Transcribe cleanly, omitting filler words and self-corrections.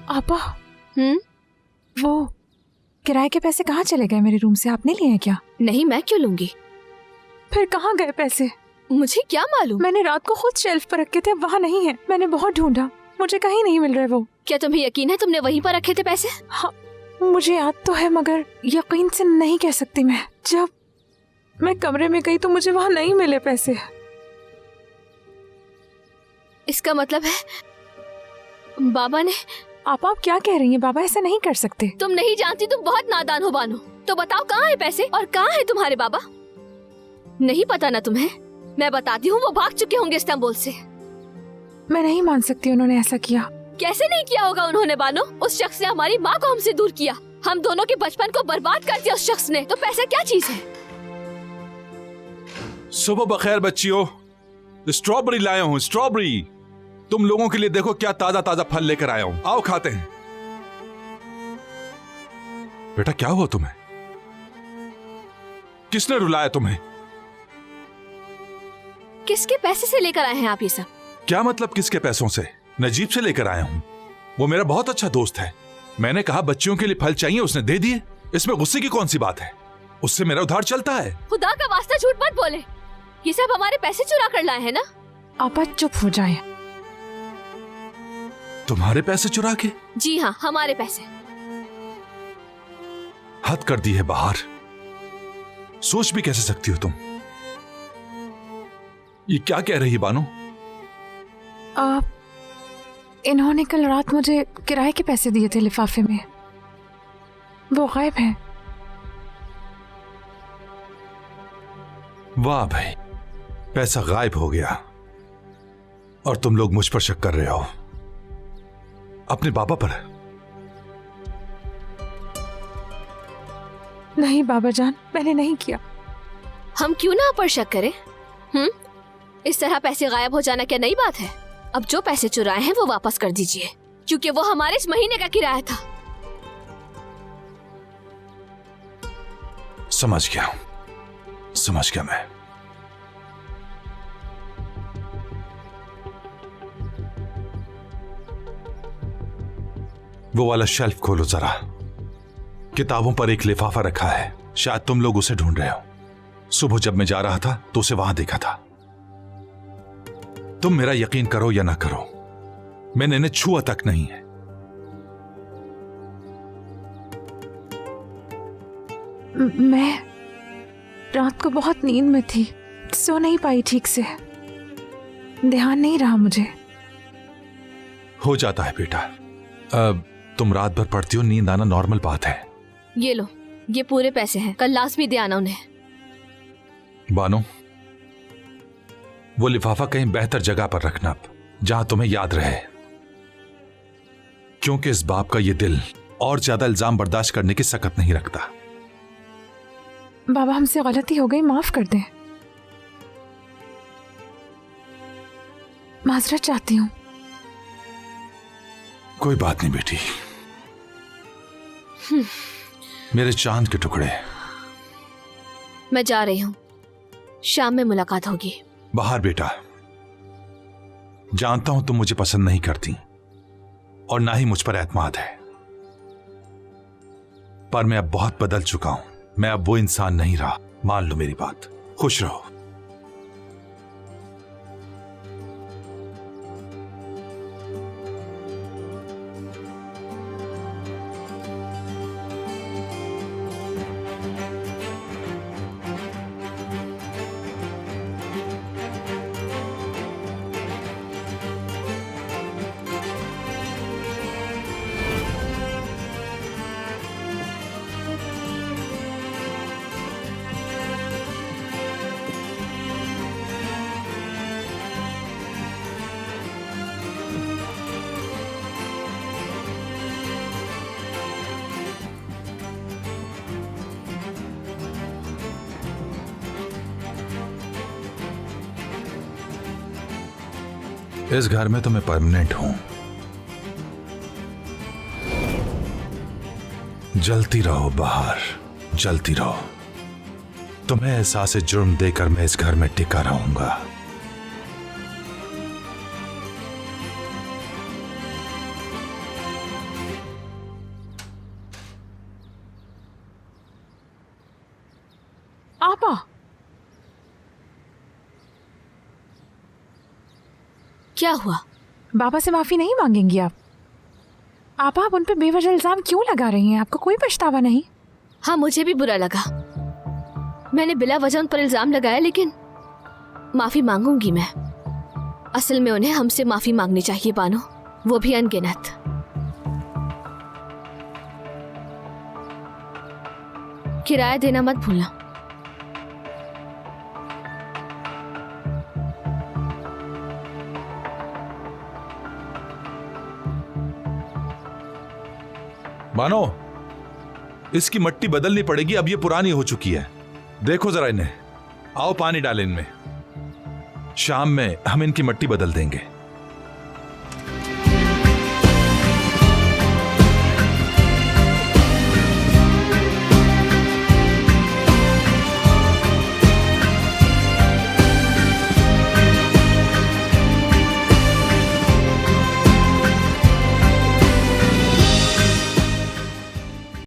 आपा, वो किराए के पैसे कहाँ चले गए मेरे रूम से? आपने लिए हैं क्या? नहीं, मैं क्यों लूंगी? फिर कहाँ गए पैसे? मुझे क्या मालूम? मैंने रात को खुद शेल्फ पर रखे थे, वहाँ नहीं है। मैंने बहुत ढूंढा, मुझे कहीं नहीं मिल रहे वो। क्या तुम्हें यकीन है तुमने वहीं पर रखे थे पैसे? हाँ, मुझे याद तो है, मगर यकीन से नहीं कह सकती मैं। जब मैं कमरे में गई तो मुझे वहाँ नहीं मिले पैसे। इसका मतलब है बाबा ने... आप क्या कह रही हैं? बाबा ऐसा नहीं कर सकते। तुम नहीं जानती, तुम बहुत नादान हो बानो। तो बताओ कहाँ है पैसे और कहाँ है तुम्हारे बाबा? नहीं पता ना तुम्हें? मैं बताती हूँ, वो भाग चुके होंगे इस्तांबुल से। मैं नहीं मान सकती उन्होंने ऐसा किया। कैसे नहीं किया होगा उन्होंने बानो? उस शख्स ने हमारी माँ को हमसे दूर किया, हम दोनों के बचपन को बर्बाद कर दिया उस शख्स ने। तो पैसा क्या चीज है? सुबह बखैर बच्चियों, स्ट्रॉबेरी लाया हूँ, स्ट्रॉबेरी। तुम लोगों के लिए देखो क्या ताजा ताजा फल लेकर आया हूँ, आओ खाते हैं। बेटा क्या हुआ तुम्हें? किसने रुलाया तुम्हें? किसके पैसे से लेकर आए हैं आप ये सब? क्या मतलब किसके पैसों से? नजीब से लेकर आया हूँ, वो मेरा बहुत अच्छा दोस्त है। मैंने कहा बच्चियों के लिए फल चाहिए, उसने दे दिए। इसमें गुस्से की कौन सी बात है? उससे मेरा उधार चलता है। खुदा का वास्ता झूठ मत बोले, ये सब हमारे पैसे चुरा कर लाए हैं ना? आपा चुप हो जाए। तुम्हारे पैसे चुरा के? जी हाँ, हमारे पैसे। हद कर दी है बाहर, सोच भी कैसे सकती हो तुम? ये क्या कह रही है बानो? इन्होंने कल रात मुझे किराए के पैसे दिए थे लिफाफे में, वो गायब हैं। वाह भाई, पैसा गायब हो गया और तुम लोग मुझ पर शक कर रहे हो, अपने बाबा पर? नहीं बाबा जान, मैंने नहीं किया। हम क्यों ना आप पर शक करें? इस तरह पैसे गायब हो जाना क्या नई बात है? अब जो पैसे चुराए हैं वो वापस कर दीजिए, क्योंकि वो हमारे इस महीने का किराया था। समझ गया मैं। वो वाला शेल्फ खोलो जरा, किताबों पर एक लिफाफा रखा है, शायद तुम लोग उसे ढूंढ रहे हो। सुबह जब मैं जा रहा था तो उसे वहां देखा था। तुम मेरा यकीन करो या ना करो, मैंने इन्हें छुआ तक नहीं है। मैं रात को बहुत नींद में थी, सो नहीं पाई ठीक से, ध्यान नहीं रहा मुझे। हो जाता है बेटा, तुम रात भर पढ़ती हो, नींद आना नॉर्मल बात है। ये लो, ये पूरे पैसे हैं, कल लाजमी दे आना उन्हें। बानो, वो लिफाफा कहीं बेहतर जगह पर रखना जहां तुम्हें याद रहे, क्योंकि इस बाप का ये दिल और ज्यादा इल्जाम बर्दाश्त करने की सकत नहीं रखता। बाबा हमसे गलती हो गई, माफ कर दें। माजरत चाहती हूँ। कोई बात नहीं बेटी, मेरे चांद के टुकड़े। मैं जा रही हूँ, शाम में मुलाकात होगी। बाहर बेटा, जानता हूं तुम मुझे पसंद नहीं करती और ना ही मुझ पर एतमाद है, पर मैं अब बहुत बदल चुका हूं। मैं अब वो इंसान नहीं रहा, मान लो मेरी बात। खुश रहो। इस घर में तो मैं परमानेंट हूं। जलती रहो बाहर, जलती रहो। तुम्हें एहसास जुर्म देकर मैं इस घर में टिका रहूंगा। पापा, क्या हुआ? बाबा से माफी नहीं मांगेंगी आप? आप उन पे बेवजह इल्जाम क्यों लगा रही हैं? आपको कोई पछतावा नहीं? हाँ, मुझे भी बुरा लगा। मैंने बिला वजह उन पर इल्जाम लगाया, लेकिन माफी मांगूंगी मैं। असल में उन्हें हमसे माफी मांगनी चाहिए बानो, वो भी अनगिनत। किराया देना मत भूलना। मानो, इसकी मट्टी बदलनी पड़ेगी, अब ये पुरानी हो चुकी है। देखो जरा इन्हें, आओ पानी डालें इनमें। शाम में हम इनकी मट्टी बदल देंगे।